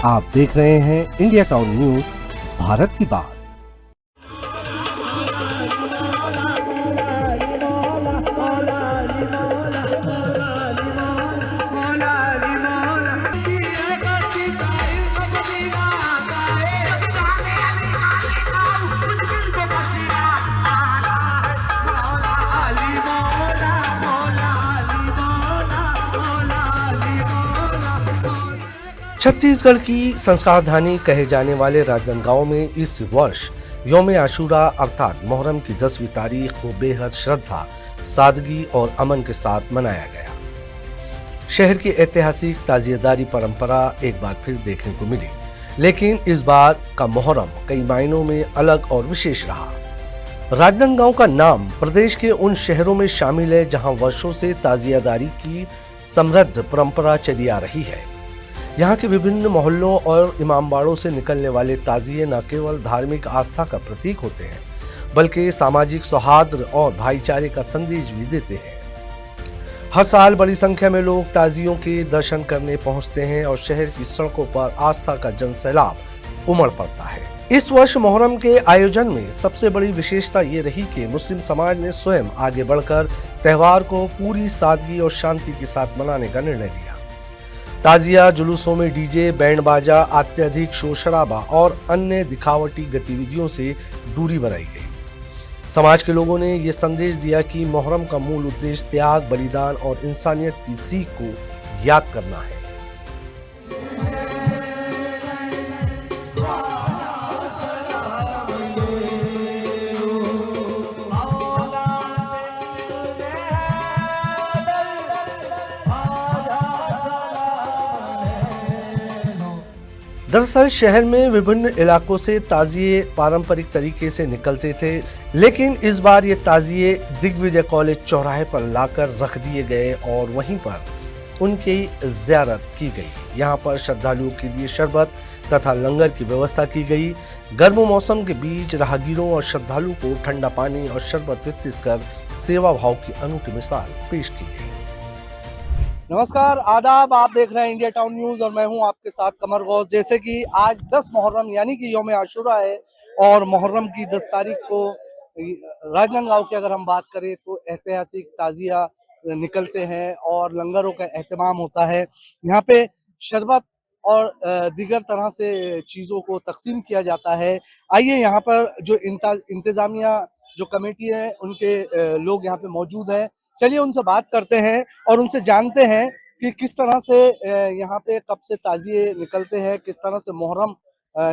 आप देख रहे हैं इंडिया टाउन न्यूज, भारत की बात। छत्तीसगढ़ की संस्कारधानी कहे जाने वाले राजनांदगांव में इस वर्ष यौम आशूरा अर्थात मोहर्रम की 10वीं तारीख को बेहद श्रद्धा, सादगी और अमन के साथ मनाया गया। शहर की ऐतिहासिक ताजियेदारी परंपरा एक बार फिर देखने को मिली, लेकिन इस बार का मोहर्रम कई मायनों में अलग और विशेष रहा। राजनांदगांव का नाम प्रदेश के उन शहरों में शामिल है जहां वर्षों से ताजियादारी की समृद्ध परंपरा चली आ रही है। यहाँ के विभिन्न मोहल्लों और इमामबाड़ों से निकलने वाले ताजिए न केवल धार्मिक आस्था का प्रतीक होते हैं, बल्कि सामाजिक सौहार्द और भाईचारे का संदेश भी देते हैं। हर साल बड़ी संख्या में लोग ताजियों के दर्शन करने पहुंचते हैं और शहर की सड़कों पर आस्था का जनसैलाब उमड़ पड़ता है। इस वर्ष मोहर्रम के आयोजन में सबसे बड़ी विशेषता ये रही कि मुस्लिम समाज ने स्वयं आगे बढ़कर त्योहार को पूरी सादगी और शांति के साथ मनाने का निर्णय लिया। ताजिया जुलूसों में डीजे, बैंड बाजा, अत्यधिक शोर शराबा और अन्य दिखावटी गतिविधियों से दूरी बनाई गई। समाज के लोगों ने ये संदेश दिया कि मोहर्रम का मूल उद्देश्य त्याग, बलिदान और इंसानियत की सीख को याद करना है। दरअसल शहर में विभिन्न इलाकों से ताजिए पारंपरिक तरीके से निकलते थे, लेकिन इस बार ये ताजिए दिग्विजय कॉलेज चौराहे पर लाकर रख दिए गए और वहीं पर उनकी ज़ियारत की गई। यहाँ पर श्रद्धालुओं के लिए शरबत तथा लंगर की व्यवस्था की गई। गर्म मौसम के बीच राहगीरों और श्रद्धालुओं को ठंडा पानी और शरबत वितरित कर सेवा भाव की अनूठी मिसाल पेश की गई। नमस्कार, आदाब। आप देख रहे हैं इंडिया टाउन न्यूज और मैं हूं आपके साथ कमर गौस। जैसे कि आज 10 मुहर्रम यानी कि यौम आशूरा है और मुहर्रम की 10 तारीख को राजनांदगांव की अगर हम बात करें तो ऐतिहासिक ताजिया निकलते हैं और लंगरों का एहतमाम होता है। यहाँ पे शरबत और दीगर तरह से चीज़ों को तकसीम किया जाता है। आइए यहाँ पर जो इंतजामिया जो कमेटी है उनके लोग यहाँ पे मौजूद हैं। चलिए उनसे बात करते हैं और उनसे जानते हैं कि किस तरह से यहाँ पे कब से ताजिए निकलते हैं, किस तरह से मुहर्रम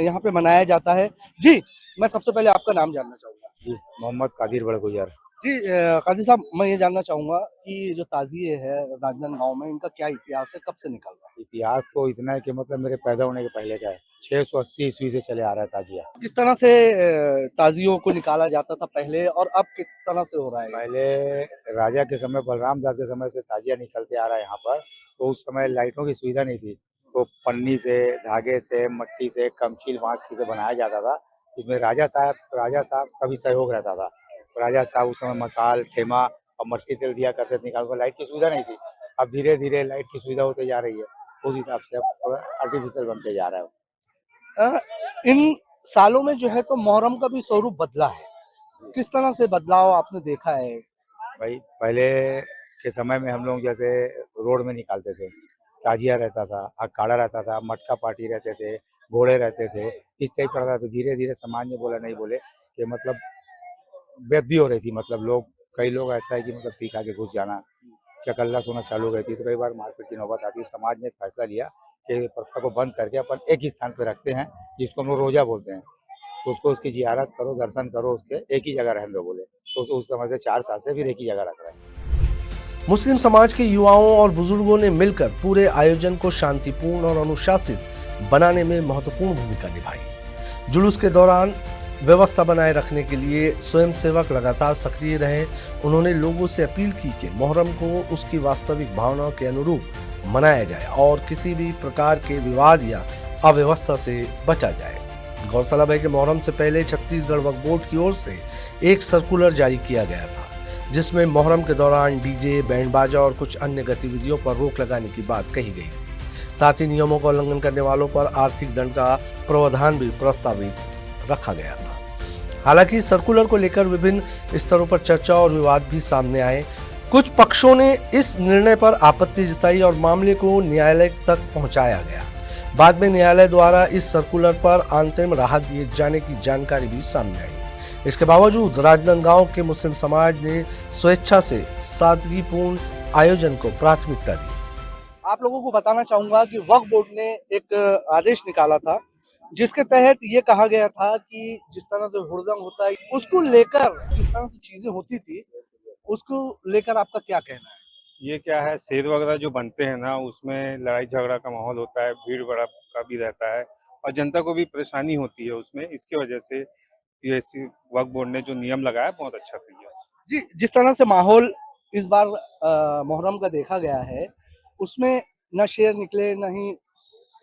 यहाँ पे मनाया जाता है। जी, मैं सबसे पहले आपका नाम जानना चाहूँगा। जी, मोहम्मद कादिर बड़गुजर। जी, कादिर साहब, मैं ये जानना चाहूँगा कि जो ताजिए है राजनांदगांव में, इनका क्या इतिहास है, कब से निकल रहा है? इतिहास तो इतना है कि मतलब मेरे पैदा होने के पहले का है। 680 ईस्वी से चले आ रहा है ताजिया। किस तरह से ताजियों को निकाला जाता था पहले और अब किस तरह से हो रहा है? पहले राजा के समय, बलराम दास के समय से ताजिया निकलते आ रहा है यहाँ पर। तो उस समय लाइटों की सुविधा नहीं थी, तो पन्नी से, धागे से, मट्टी से, कमचील बांस की से बनाया जाता था। इसमें राजा साहब का भी सहयोग रहता था। राजा साहब उस समय मसाल, ठेमा और मट्टी तेल दिया करते थे निकाल कर। लाइट की सुविधा नहीं थी। अब धीरे धीरे लाइट की सुविधा होती जा रही है, उस हिसाब से अब आर्टिफिशियल बनते जा रहा है। इन सालों में जो है तो मुहर्रम का भी स्वरूप बदला है। किस तरह से बदलाव आपने देखा है? भाई पहले के समय में हम लोग जैसे रोड में निकालते थे, ताजिया रहता था, अखाड़ा रहता था, मटका पार्टी रहते थे, घोड़े रहते थे, इस टाइप का रहता था। धीरे धीरे समाज ने बोला नहीं बोले कि मतलब बेदबी हो रही थी। मतलब कई लोग ऐसा है कि मतलब पी खा के घुस जाना, चकल्ला सोना चालू हो गई थी, तो कई बार मारपीट की नौबत आती है। समाज ने फैसला लिया कि प्रथा को बंद करके अपन एक ही स्थान पर रखते हैं, जिसको हम लोग रोजा बोलते हैं। तो उसको उसकी जियारत करो, दर्शन करो, उसके एक ही जगह रहने दो बोले। तो उस समय से 4 साल से फिर एक ही जगह रख रहे हैं। मुस्लिम समाज के युवाओं और बुजुर्गों ने मिलकर पूरे आयोजन को शांतिपूर्ण और अनुशासित बनाने में महत्वपूर्ण भूमिका निभाई। जुलूस के दौरान व्यवस्था बनाए रखने के लिए स्वयंसेवक लगातार सक्रिय रहे। उन्होंने लोगों से अपील की कि मुहर्रम को उसकी वास्तविक भावनाओं के अनुरूप मनाया जाए और किसी भी प्रकार के विवाद या अव्यवस्था से बचा जाए। गौरतलब है कि मुहर्रम से पहले छत्तीसगढ़ वक्फ बोर्ड की ओर से एक सर्कुलर जारी किया गया था, जिसमें मुहर्रम के दौरान डीजे, बैंड बाजा और कुछ अन्य गतिविधियों पर रोक लगाने की बात कही गई थी। साथ ही नियमों का उल्लंघन करने वालों पर आर्थिक दंड का प्रावधान भी प्रस्तावित रखा गया था। हालांकि सर्कुलर को लेकर विभिन्न स्तरों पर चर्चा और विवाद भी सामने आए। कुछ पक्षों ने इस निर्णय पर आपत्ति जताई और मामले को न्यायालय तक पहुंचाया गया। बाद में न्यायालय द्वारा इस सर्कुलर पर अंतरिम राहत दिए जाने की जानकारी भी सामने आई। इसके बावजूद राजनांदगांव के मुस्लिम समाज ने स्वेच्छा से सादगीपूर्ण आयोजन को प्राथमिकता दी। आप लोगों को बताना चाहूंगा कि वक्फ बोर्ड ने एक आदेश निकाला था जिसके तहत ये कहा गया था कि जिस तरह से हुड़दंग होता है उसको लेकर जिस तरह से चीजें होती थी उसको लेकर आपका क्या कहना है? ये क्या है, सेद वगैरह जो बनते हैं ना, उसमें लड़ाई झगड़ा का माहौल होता है, भीड़ बड़ा का भी रहता है और जनता को भी परेशानी होती है उसमें। इसकी वजह से ये वक्फ बोर्ड ने जो नियम लगाया बहुत अच्छा किया। जी, जिस तरह से माहौल इस बार मुहर्रम का देखा गया है उसमें न शेर निकले न ही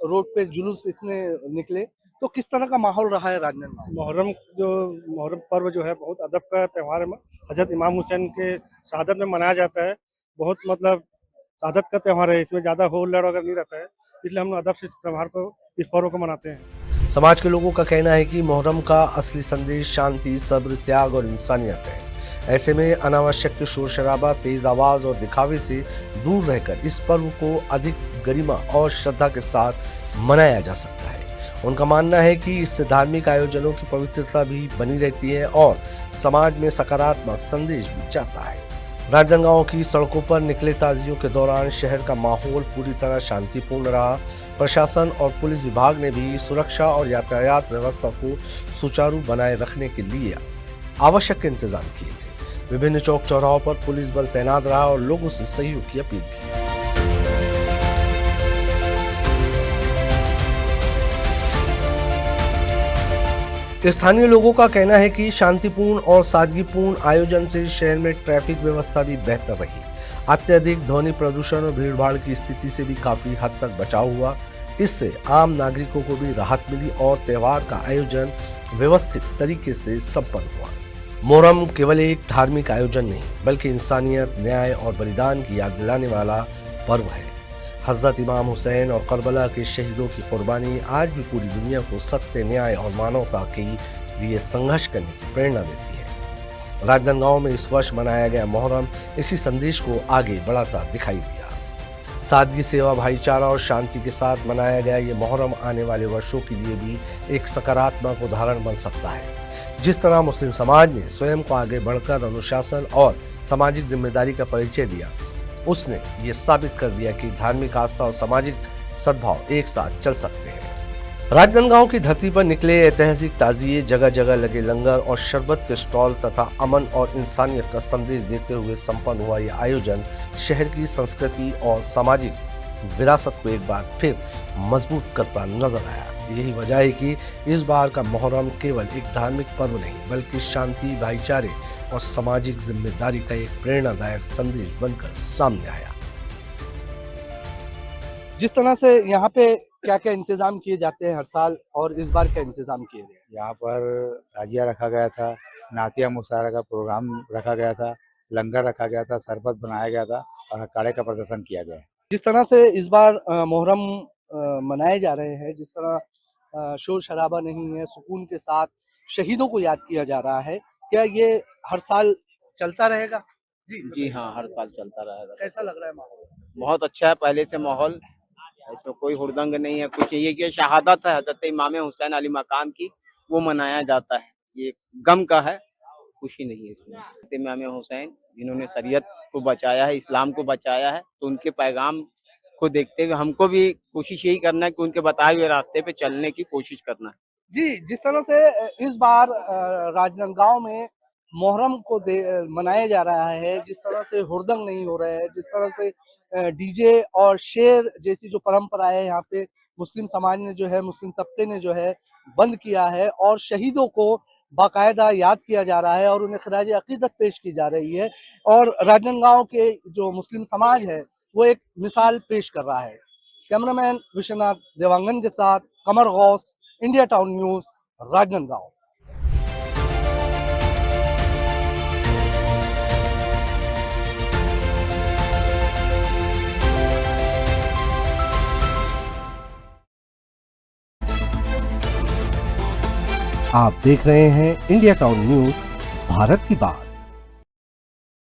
रोड पे जुलूस इतने निकले, तो किस तरह का माहौल रहा है राजनांदगांव में? मुहर्रम पर्व जो है बहुत अदब का त्यौहार है। हजरत इमाम हुसैन के शहादत में मनाया जाता है। बहुत मतलब शहादत का त्यौहार है, इसमें ज़्यादा हो लड़ वगैरह नहीं रहता है, इसलिए हम अदब से इस पर्व को मनाते हैं। समाज के लोगों का कहना है कि मुहर्रम का असली संदेश शांति, सब्र, त्याग और इंसानियत है। ऐसे में अनावश्यक शोर शराबा, तेज आवाज और दिखावे से दूर रहकर इस पर्व को अधिक गरिमा और श्रद्धा के साथ मनाया जा सकता है। उनका मानना है कि इससे धार्मिक आयोजनों की पवित्रता भी बनी रहती है और समाज में सकारात्मक संदेश भी जाता है। राजनांदगांव की सड़कों पर निकले ताजियों के दौरान शहर का माहौल पूरी तरह शांतिपूर्ण रहा। प्रशासन और पुलिस विभाग ने भी सुरक्षा और यातायात व्यवस्था को सुचारू बनाए रखने के लिए आवश्यक इंतजाम किए थे। विभिन्न चौक चौराहों पर पुलिस बल तैनात रहा और लोगों से सहयोग की अपील की। स्थानीय लोगों का कहना है कि शांतिपूर्ण और सादगीपूर्ण आयोजन से शहर में ट्रैफिक व्यवस्था भी बेहतर रही। अत्यधिक ध्वनि प्रदूषण और भीड़भाड़ की स्थिति से भी काफी हद तक बचाव हुआ। इससे आम नागरिकों को भी राहत मिली और त्योहार का आयोजन व्यवस्थित तरीके से संपन्न हुआ। मुहर्रम केवल एक धार्मिक आयोजन नहीं बल्कि इंसानियत, न्याय और बलिदान की याद दिलाने वाला पर्व है। हजरत इमाम हुसैन और करबला के शहीदों की कुर्बानी आज भी पूरी दुनिया को सत्य, न्याय और मानवता के लिए संघर्ष करने की प्रेरणा देती है। राजनांदगांव में इस वर्ष मनाया गया मुहर्रम इसी संदेश को आगे बढ़ाता दिखाई दिया। सादगी, सेवा, भाईचारा और शांति के साथ मनाया गया ये मुहर्रम आने वाले वर्षों के लिए भी एक सकारात्मक उदाहरण बन सकता है। जिस तरह मुस्लिम समाज ने स्वयं को आगे बढ़कर अनुशासन और सामाजिक जिम्मेदारी का परिचय दिया, उसने ये साबित कर दिया कि धार्मिक आस्था और सामाजिक सद्भाव एक साथ चल सकते हैं। राजनांदगांव की धरती पर निकले ऐतिहासिक ताजिए, जगह जगह लगे लंगर और शरबत के स्टॉल तथा अमन और इंसानियत का संदेश देते हुए संपन्न हुआ यह आयोजन शहर की संस्कृति और सामाजिक विरासत को एक बार फिर मजबूत करता नजर आया। यही वजह है कि इस बार का मुहर्रम केवल एक धार्मिक पर्व नहीं बल्कि शांति, भाईचारे और सामाजिक जिम्मेदारी का एक प्रेरणादायक संदेश बनकर सामने आया। जिस तरह से यहाँ पे क्या क्या इंतजाम किए जाते हैं हर साल और इस बार क्या इंतजाम किए गए? यहाँ पर ताजिया रखा गया था, नातिया मुशायरा का प्रोग्राम रखा गया था, लंगर रखा गया था, शरबत बनाया गया था और अखाड़े का प्रदर्शन किया गया। जिस तरह से इस बार मुहर्रम मनाए जा रहे हैं, जिस तरह शोर शराबा नहीं है, सुकून के साथ शहीदों को याद किया जा रहा है, क्या ये हर साल चलता रहेगा? जी हाँ, हर साल चलता रहेगा। कैसा लग रहा है माहौल? बहुत अच्छा है पहले से माहौल, इसमें कोई हुड़दंग नहीं है, कुछ ये कि शहादत है हज़रत इमाम हुसैन अली मकाम की, वो मनाया जाता है। ये गम का है, खुशी नहीं है इसमें। हज़रत इमाम हुसैन जिन्होंने शरीयत को बचाया है, इस्लाम को बचाया है, तो उनके पैगाम को देखते हुए हमको भी कोशिश यही करना है कि उनके बताए हुए रास्ते पे चलने की कोशिश करना है। जी, जिस तरह से इस बार राजनांदगांव में मुहर्रम को मनाया जा रहा है, जिस तरह से हुड़दंग नहीं हो रहा है, जिस तरह से डीजे और शेर जैसी जो परंपरा है यहाँ पे मुस्लिम समाज ने जो है, मुस्लिम तबके ने जो है बंद किया है और शहीदों को बाकायदा याद किया जा रहा है और उन्हें खराज अकीदत पेश की जा रही है और राजनांदगांव के जो मुस्लिम समाज है वो एक मिसाल पेश कर रहा है। कैमरामैन विश्वनाथ देवांगन के साथ Kamar Gaus, India town news, Rajnandgaon. आप देख रहे हैं इंडिया टाउन न्यूज, भारत की बात।